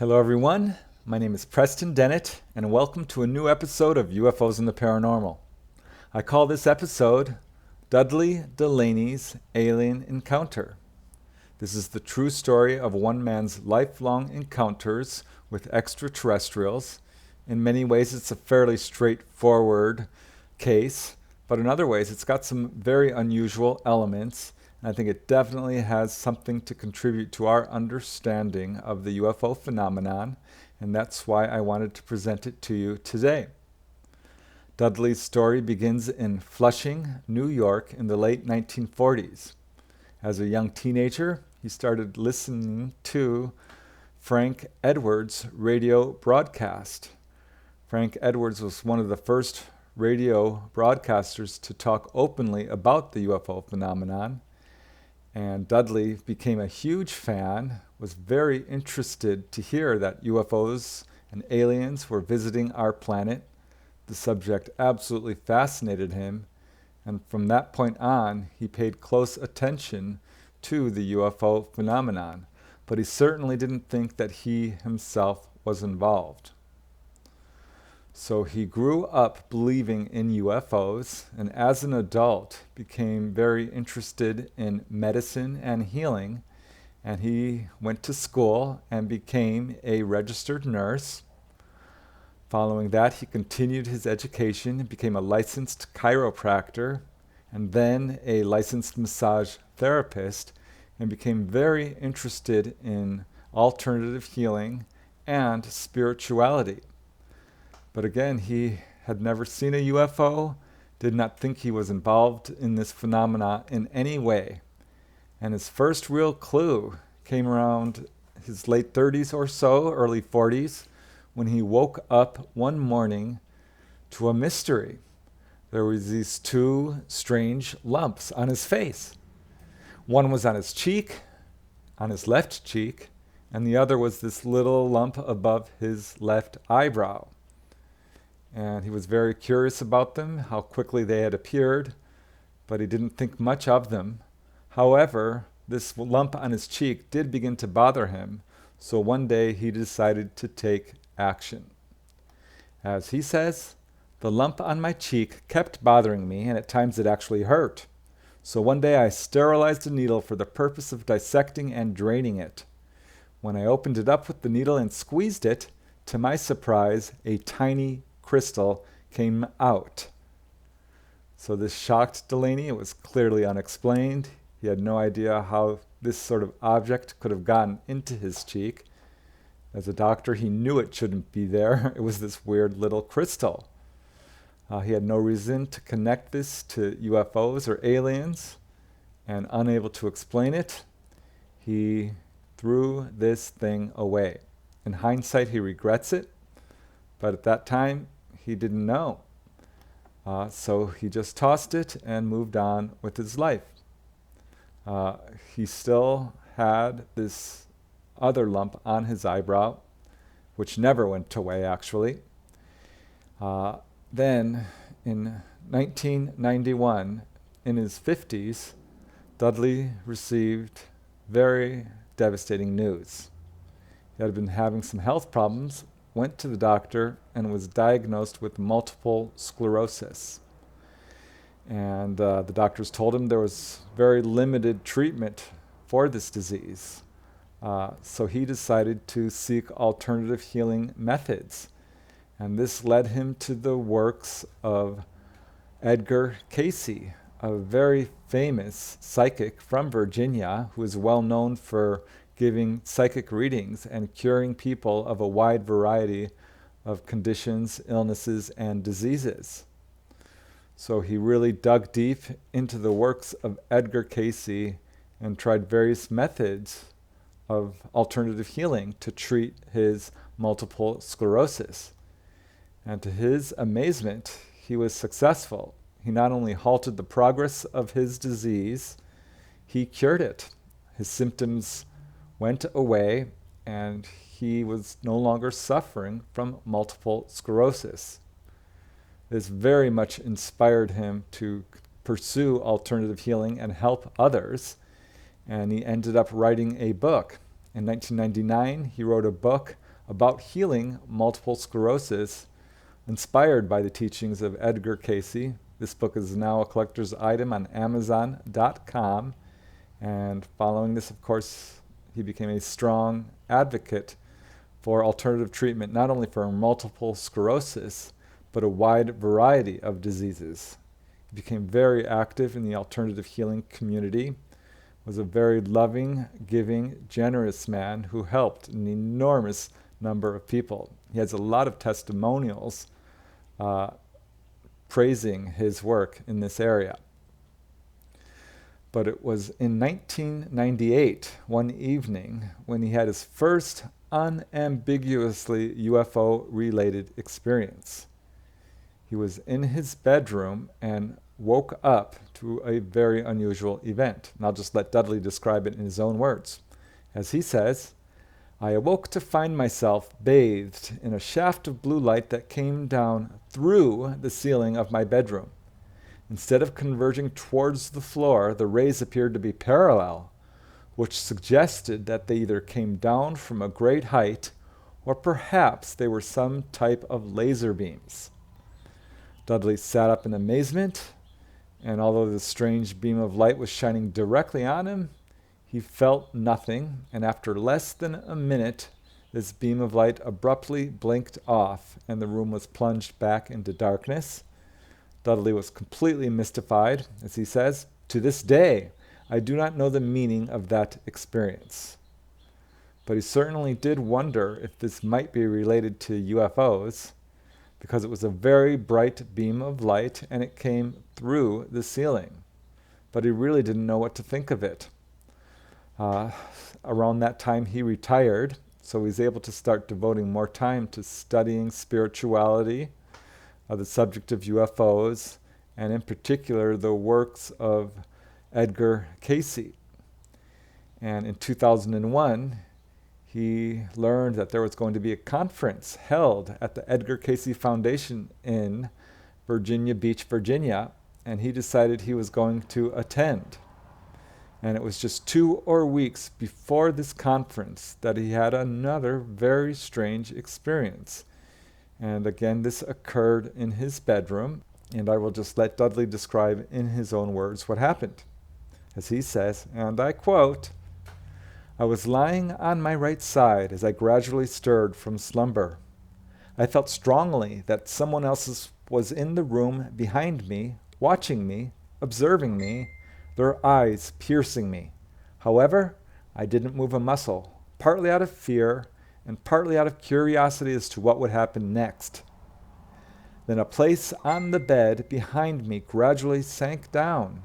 Hello, everyone. My name is Preston Dennett, and welcome to a new episode of UFOs and the Paranormal. I call this episode Dudley Delany's Alien Encounter. This is the true story of one man's lifelong encounters with extraterrestrials. In many ways, it's a fairly straightforward case, but in other ways, it's got some very unusual elements. I think it definitely has something to contribute to our understanding of the UFO phenomenon, and that's why I wanted to present it to you today. Dudley's story begins in Flushing, New York in the late 1940s. As a young teenager, he started listening to Frank Edwards' radio broadcast. Frank Edwards was one of the first radio broadcasters to talk openly about the UFO phenomenon. And Dudley became a huge fan, was very interested to hear that UFOs and aliens were visiting our planet. The subject absolutely fascinated him, and from that point on, he paid close attention to the UFO phenomenon, but he certainly didn't think that he himself was involved. So he grew up believing in UFOs, and as an adult became very interested in medicine and healing, and he went to school and became a registered nurse. Following that, he continued his education and became a licensed chiropractor, and then a licensed massage therapist, and became very interested in alternative healing and spirituality. But again, he had never seen a UFO, did not think he was involved in this phenomena in any way. And his first real clue came around his late 30s or so, early 40s, when he woke up one morning to a mystery. There was these two strange lumps on his face. One was on his cheek, on his left cheek, and the other was this little lump above his left eyebrow. And he was very curious about them, how quickly they had appeared, but he didn't think much of them. However, this lump on his cheek did begin to bother him, so one day he decided to take action. As he says, the lump on my cheek kept bothering me, and at times it actually hurt. So one day I sterilized a needle for the purpose of dissecting and draining it. When I opened it up with the needle and squeezed it, to my surprise, a tiny crystal came out. So this shocked Delany. It was clearly unexplained. He had no idea how this sort of object could have gotten into his cheek. As a doctor, he knew it shouldn't be there. It was this weird little crystal. He had no reason to connect this to UFOs or aliens, and unable to explain it, he threw this thing away. In hindsight, he regrets it, but at that time, he didn't know. So he just tossed it and moved on with his life. He still had this other lump on his eyebrow, which never went away, actually. Then, in 1991, in his 50s, Dudley received very devastating news. He had been having some health problems, went to the doctor, and was diagnosed with multiple sclerosis. And the doctors told him there was very limited treatment for this disease. So he decided to seek alternative healing methods. And this led him to the works of Edgar Cayce, a very famous psychic from Virginia who is well known for giving psychic readings and curing people of a wide variety of conditions, illnesses, and diseases. So he really dug deep into the works of Edgar Cayce and tried various methods of alternative healing to treat his multiple sclerosis. And to his amazement, he was successful. He not only halted the progress of his disease, he cured it. His symptoms went away, and he was no longer suffering from multiple sclerosis. This very much inspired him to pursue alternative healing and help others, and he ended up writing a book. In 1999, he wrote a book about healing multiple sclerosis, inspired by the teachings of Edgar Cayce. This book is now a collector's item on Amazon.com. And following this, of course, he became a strong advocate for alternative treatment, not only for multiple sclerosis, but a wide variety of diseases. He became very active in the alternative healing community, was a very loving, giving, generous man who helped an enormous number of people. He has a lot of testimonials praising his work in this area. But it was in 1998, one evening, when he had his first unambiguously UFO-related experience. He was in his bedroom and woke up to a very unusual event. And I'll just let Dudley describe it in his own words. As he says, "I awoke to find myself bathed in a shaft of blue light that came down through the ceiling of my bedroom. Instead of converging towards the floor, the rays appeared to be parallel, which suggested that they either came down from a great height or perhaps they were some type of laser beams." Dudley sat up in amazement, and although the strange beam of light was shining directly on him, he felt nothing, and after less than a minute, this beam of light abruptly blinked off, and the room was plunged back into darkness. Dudley was completely mystified, as he says, "To this day, I do not know the meaning of that experience." But he certainly did wonder if this might be related to UFOs, because it was a very bright beam of light and it came through the ceiling. But he really didn't know what to think of it. Around that time, he retired, so he was able to start devoting more time to studying spirituality, the subject of UFOs, and in particular the works of Edgar Cayce. And in 2001, he learned that there was going to be a conference held at the Edgar Cayce Foundation in Virginia Beach, Virginia, and he decided he was going to attend. And it was just 2 weeks before this conference that he had another very strange experience. And again, this occurred in his bedroom, and I will just let Dudley describe in his own words what happened. As he says, and I quote, "I was lying on my right side as I gradually stirred from slumber. I felt strongly that someone else was in the room behind me, watching me, observing me, their eyes piercing me. However, I didn't move a muscle, partly out of fear and partly out of curiosity as to what would happen next. Then a place on the bed behind me gradually sank down,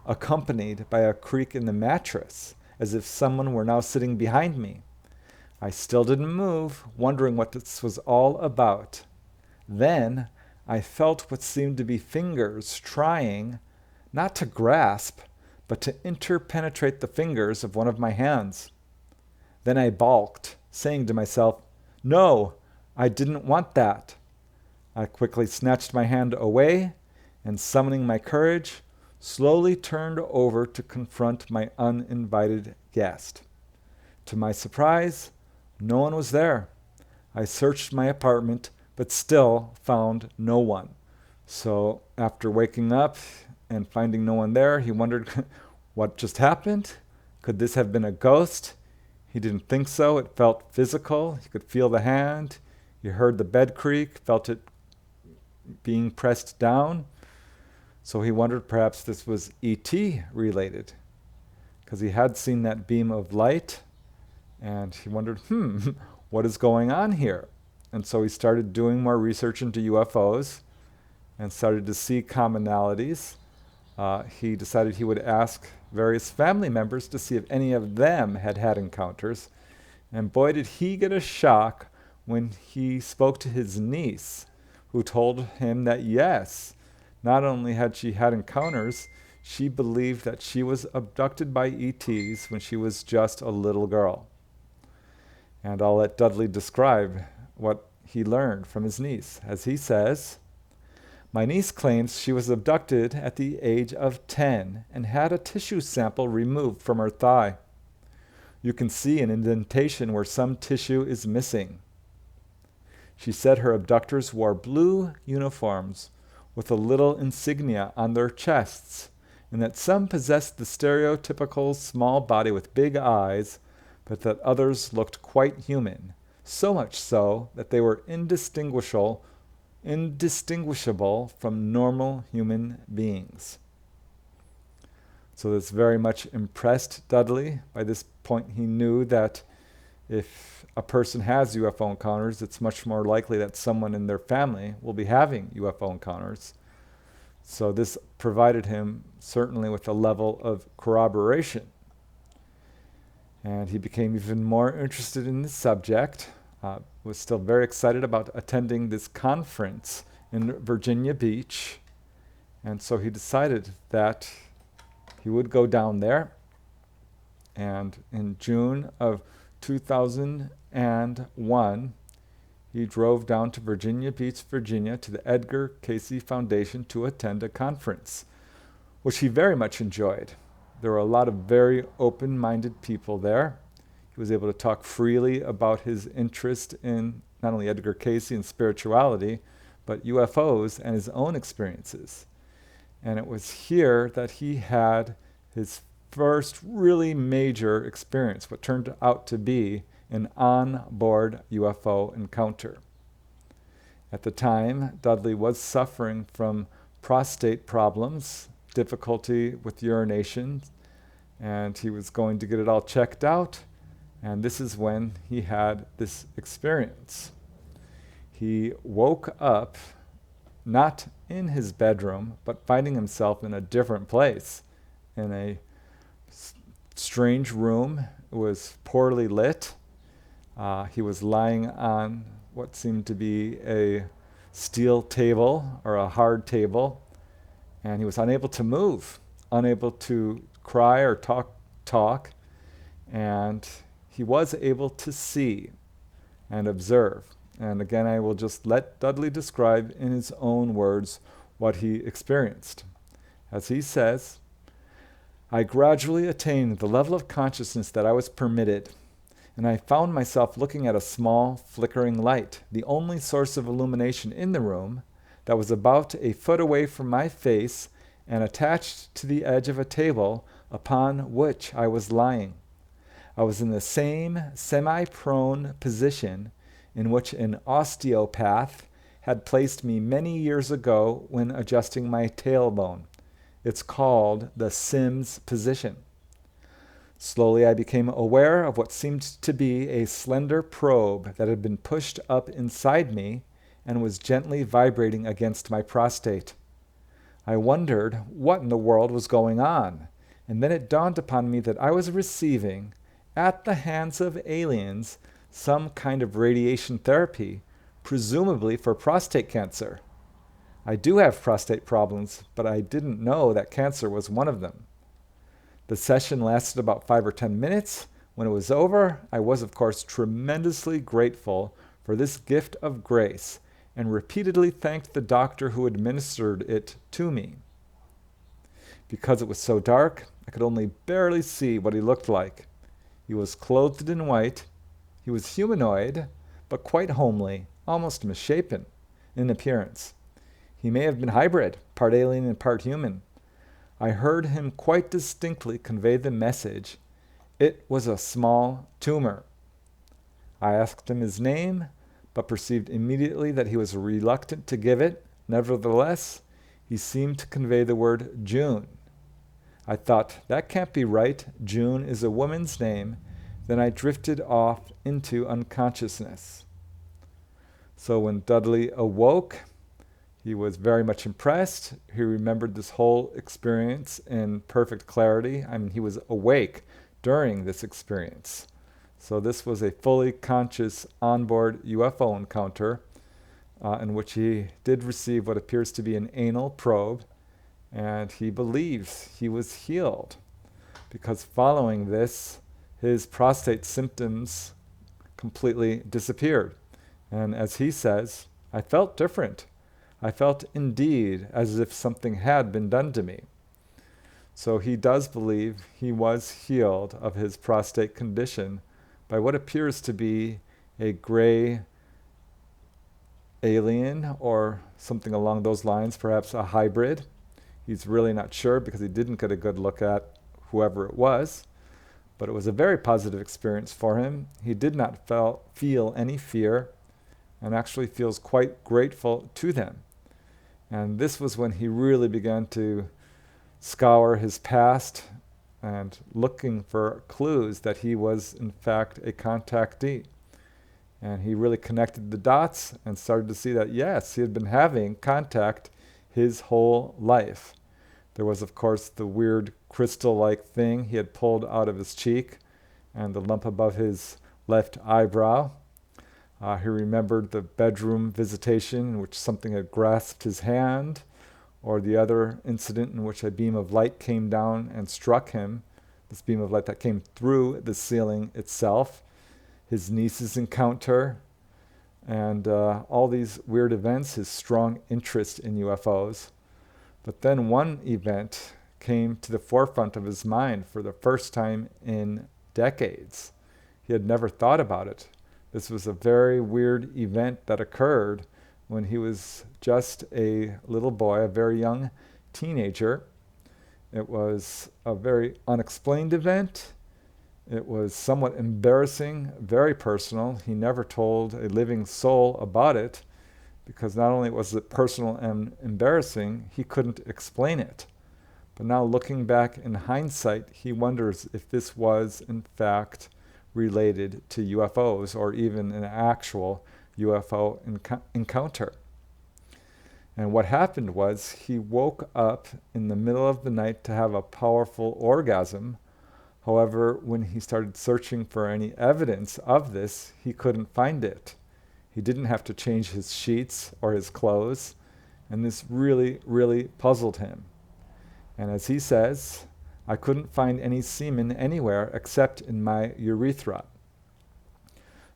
accompanied by a creak in the mattress, as if someone were now sitting behind me. I still didn't move, wondering what this was all about. Then I felt what seemed to be fingers trying, not to grasp, but to interpenetrate the fingers of one of my hands. Then I balked, saying to myself, 'No, I didn't want that.' I quickly snatched my hand away and, summoning my courage, slowly turned over to confront my uninvited guest. To my surprise, no one was there. I searched my apartment, but still found no one. So after waking up and finding no one there, he wondered what just happened. Could this have been a ghost? He didn't think so. It felt physical. He could feel the hand. He heard the bed creak, felt it being pressed down. So he wondered perhaps this was ET related, because he had seen that beam of light, and he wondered, what is going on here? And so he started doing more research into UFOs and started to see commonalities. He decided he would ask various family members to see if any of them had had encounters. And boy, did he get a shock when he spoke to his niece, who told him that yes, not only had she had encounters, she believed that she was abducted by ETs when she was just a little girl. And I'll let Dudley describe what he learned from his niece. As he says, "My niece claims she was abducted at the age of 10 and had a tissue sample removed from her thigh. You can see an indentation where some tissue is missing. She said her abductors wore blue uniforms with a little insignia on their chests, and that some possessed the stereotypical small body with big eyes, but that others looked quite human, so much so that they were indistinguishable from normal human beings. So this very much impressed Dudley. By this point, he knew that if a person has UFO encounters, it's much more likely that someone in their family will be having UFO encounters. So this provided him certainly with a level of corroboration. And he became even more interested in the subject, was still very excited about attending this conference in Virginia Beach. And so he decided that he would go down there. And in June of 2001, he drove down to Virginia Beach, Virginia, to the Edgar Cayce Foundation to attend a conference, which he very much enjoyed. There were a lot of very open-minded people there. He was able to talk freely about his interest in not only Edgar Cayce and spirituality, but UFOs and his own experiences. And it was here that he had his first really major experience, what turned out to be an on-board UFO encounter. At the time, Dudley was suffering from prostate problems, difficulty with urination, and he was going to get it all checked out, and this is when he had this experience. He woke up not in his bedroom, but finding himself in a different place, in a strange room. It was poorly lit. He was lying on what seemed to be a steel table or a hard table, and he was unable to move, unable to cry or talk, and he was able to see and observe. And again, I will just let Dudley describe in his own words what he experienced. As he says, "I gradually attained the level of consciousness that I was permitted, and I found myself looking at a small, flickering light, the only source of illumination in the room, that was about a foot away from my face and attached to the edge of a table upon which I was lying. I was in the same semi-prone position in which an osteopath had placed me many years ago when adjusting my tailbone. It's called the Sims position. Slowly I became aware of what seemed to be a slender probe that had been pushed up inside me and was gently vibrating against my prostate. I wondered what in the world was going on, and then it dawned upon me that I was receiving, at the hands of aliens, some kind of radiation therapy, presumably for prostate cancer. I do have prostate problems, but I didn't know that cancer was one of them. The session lasted about 5 or 10 minutes. When it was over, I was, of course, tremendously grateful for this gift of grace and repeatedly thanked the doctor who administered it to me. Because it was so dark, I could only barely see what he looked like. He was clothed in white. He was humanoid, but quite homely, almost misshapen in appearance. He may have been hybrid, part alien and part human. I heard him quite distinctly convey the message. It was a small tumor. I asked him his name, but perceived immediately that he was reluctant to give it. Nevertheless, he seemed to convey the word June. I thought, that can't be right. June is a woman's name. Then I drifted off into unconsciousness. So when Dudley awoke, he was very much impressed. He remembered this whole experience in perfect clarity. I mean, he was awake during this experience. So this was a fully conscious onboard UFO encounter in which he did receive what appears to be an anal probe, and he believes he was healed because following this, his prostate symptoms completely disappeared. And as he says, I felt different. I felt indeed as if something had been done to me. So he does believe he was healed of his prostate condition by what appears to be a gray alien or something along those lines, perhaps a hybrid. He's really not sure because he didn't get a good look at whoever it was, but it was a very positive experience for him. He did not feel any fear and actually feels quite grateful to them. And this was when he really began to scour his past and looking for clues that he was in fact a contactee. And he really connected the dots and started to see that yes, he had been having contact his whole life. There was, of course, the weird crystal-like thing he had pulled out of his cheek and the lump above his left eyebrow. He remembered the bedroom visitation in which something had grasped his hand, or the other incident in which a beam of light came down and struck him, this beam of light that came through the ceiling itself, his niece's encounter, and all these weird events, his strong interest in UFOs. But then one event came to the forefront of his mind for the first time in decades. He had never thought about it. This was a very weird event that occurred when he was just a little boy, a very young teenager. It was a very unexplained event. It was somewhat embarrassing, very personal. He never told a living soul about it because not only was it personal and embarrassing, he couldn't explain it. But now looking back in hindsight, he wonders if this was in fact related to UFOs or even an actual UFO encounter. And what happened was he woke up in the middle of the night to have a powerful orgasm. However, when he started searching for any evidence of this, he couldn't find it. He didn't have to change his sheets or his clothes, and this really, really puzzled him. And as he says, I couldn't find any semen anywhere except in my urethra.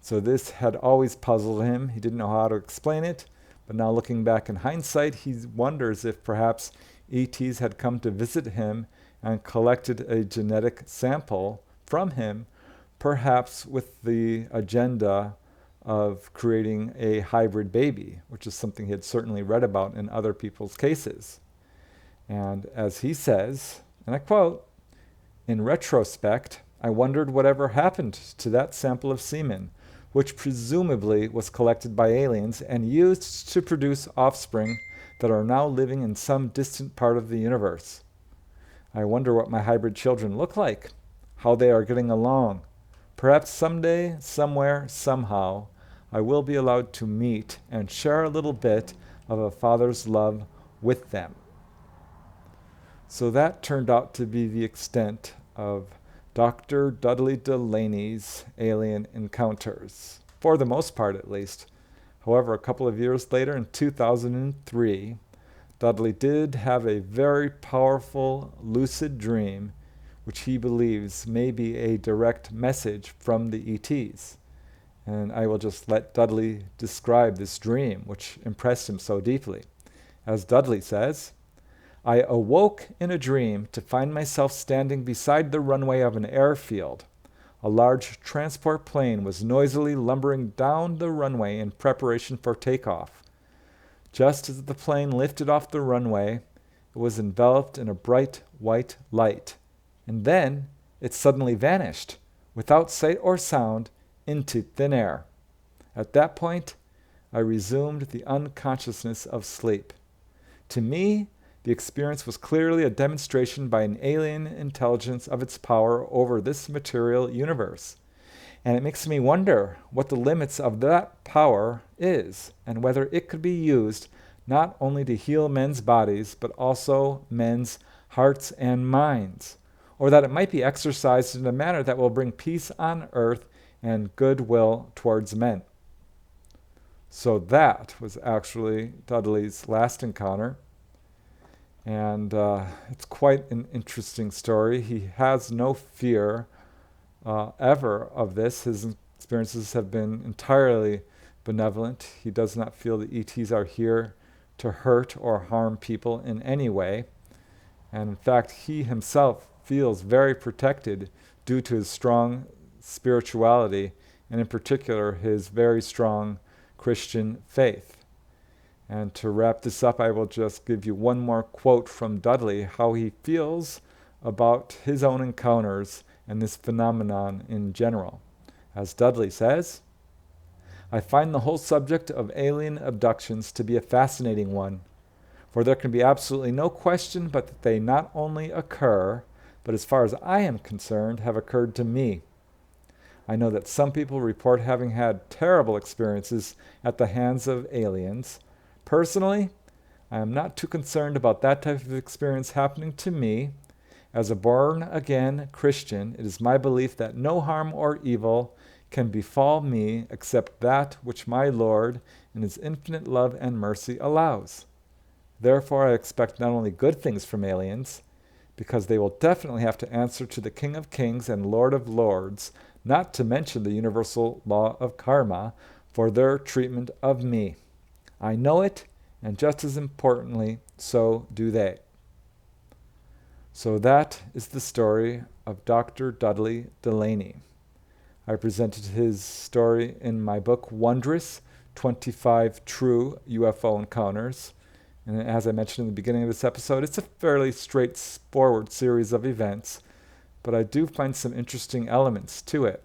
So this had always puzzled him. He didn't know how to explain it, but now looking back in hindsight, he wonders if perhaps ETs had come to visit him and collected a genetic sample from him, perhaps with the agenda of creating a hybrid baby, which is something he had certainly read about in other people's cases. And as he says, and I quote, "In retrospect, I wondered whatever happened to that sample of semen, which presumably was collected by aliens and used to produce offspring that are now living in some distant part of the universe. I wonder what my hybrid children look like, how they are getting along. Perhaps someday, somewhere, somehow, I will be allowed to meet and share a little bit of a father's love with them." So that turned out to be the extent of Dr. Dudley Delany's alien encounters, for the most part at least. However, a couple of years later, in 2003, Dudley did have a very powerful lucid dream, which he believes may be a direct message from the ETs. And I will just let Dudley describe this dream, which impressed him so deeply. As Dudley says, "I awoke in a dream to find myself standing beside the runway of an airfield. A large transport plane was noisily lumbering down the runway in preparation for takeoff. Just as the plane lifted off the runway, it was enveloped in a bright white light. And then it suddenly vanished, without sight or sound, into thin air. At that point, I resumed the unconsciousness of sleep. To me, the experience was clearly a demonstration by an alien intelligence of its power over this material universe. And it makes me wonder what the limits of that power is, and whether it could be used not only to heal men's bodies, but also men's hearts and minds, or that it might be exercised in a manner that will bring peace on earth and goodwill towards men." So that was actually Dudley's last encounter. And it's quite an interesting story. He has no fear ever of this. His experiences have been entirely benevolent. He does not feel the ETs are here to hurt or harm people in any way. And in fact, he himself feels very protected due to his strong spirituality, and in particular, his very strong Christian faith. And to wrap this up, I will just give you one more quote from Dudley, how he feels about his own encounters and this phenomenon in general. As Dudley says, "I find the whole subject of alien abductions to be a fascinating one, for there can be absolutely no question but that they not only occur, but as far as I am concerned, have occurred to me. I know that some people report having had terrible experiences at the hands of aliens. Personally, I am not too concerned about that type of experience happening to me. As a born-again Christian, it is my belief that no harm or evil can befall me except that which my Lord, in his infinite love and mercy, allows. Therefore, I expect not only good things from aliens, because they will definitely have to answer to the King of Kings and Lord of Lords, not to mention the universal law of karma, for their treatment of me. I know it, and just as importantly, so do they." So that is the story of Dr. Dudley Delany. I presented his story in my book, Wondrous, 25 True UFO Encounters. And as I mentioned in the beginning of this episode, it's a fairly straightforward series of events, but I do find some interesting elements to it.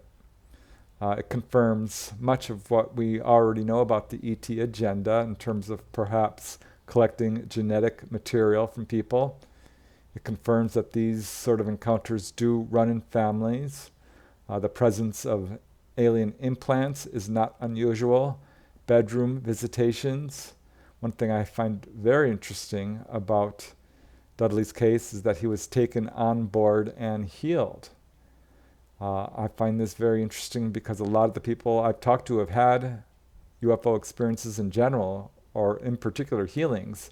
It confirms much of what we already know about the ET agenda in terms of perhaps collecting genetic material from people. It confirms that these sort of encounters do run in families. The presence of alien implants is not unusual. Bedroom visitations. One thing I find very interesting about Dudley's case is that he was taken on board and healed. I find this very interesting because a lot of the people I've talked to have had UFO experiences in general, or in particular healings,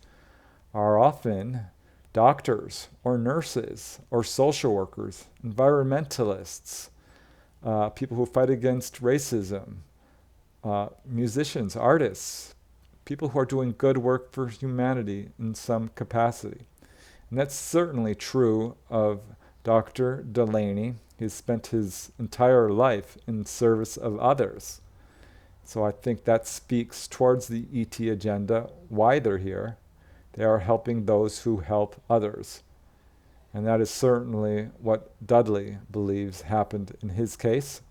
are often doctors or nurses or social workers, environmentalists, people who fight against racism, musicians, artists, people who are doing good work for humanity in some capacity. And that's certainly true of Dr. Delany. He's spent his entire life in service of others. So I think that speaks towards the ET agenda, why they're here. They are helping those who help others. And that is certainly what Dudley believes happened in his case.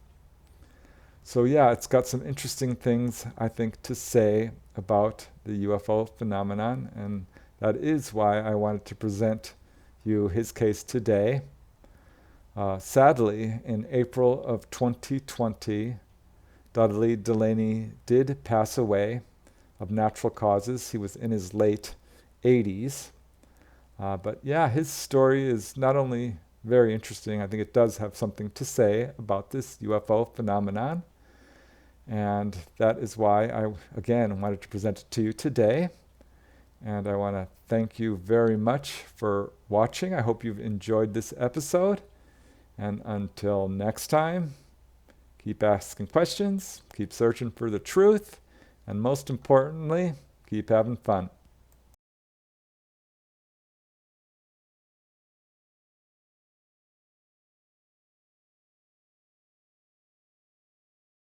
So yeah, it's got some interesting things, I think, to say about the UFO phenomenon, and that is why I wanted to present you his case today. Sadly, in April of 2020, Dudley Delany did pass away of natural causes. He was in his late 80s. But yeah, his story is not only very interesting, I think it does have something to say about this UFO phenomenon. And that is why I, again, wanted to present it to you today. And I want to thank you very much for watching. I hope you've enjoyed this episode. And until next time, keep asking questions, keep searching for the truth, and most importantly, keep having fun.